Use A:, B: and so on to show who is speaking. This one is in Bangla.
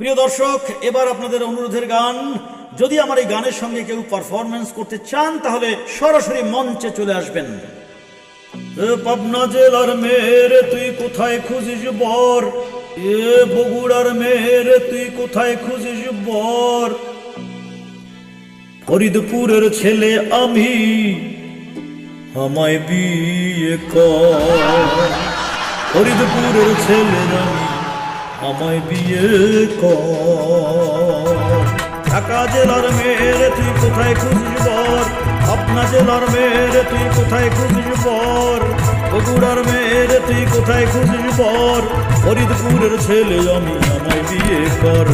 A: প্রিয় দর্শক, এবার আপনাদের অনুরোধের গান। যদি আমার এই গানের সঙ্গে কেউ পারফরমেন্স করতে চান তাহলে সরাসরি মঞ্চে চলে আসবেন। পাবনা জেলার মেয়েরে তুই কোথায় খুঁজিস বর, বগুড়ার মেয়েরে তুই কোথায় খুঁজিস বর, ফরিদপুরের ছেলে আমি, আমায় বিয়ে কর। ফরিদপুরের ছেলে আমি, আমায় বিয়ে কর। ঢাকা জেলার মেয়েরে তুই কোথায় খুঁজিস বর, পাবনা জেলার মেয়েরে তুই কোথায় খুঁজিস বর, বগুড়ার মেয়েরে তুই কোথায় খুঁজিস বর, ফরিদপুরের ছেলে আমি, আমায় বিয়ে কর।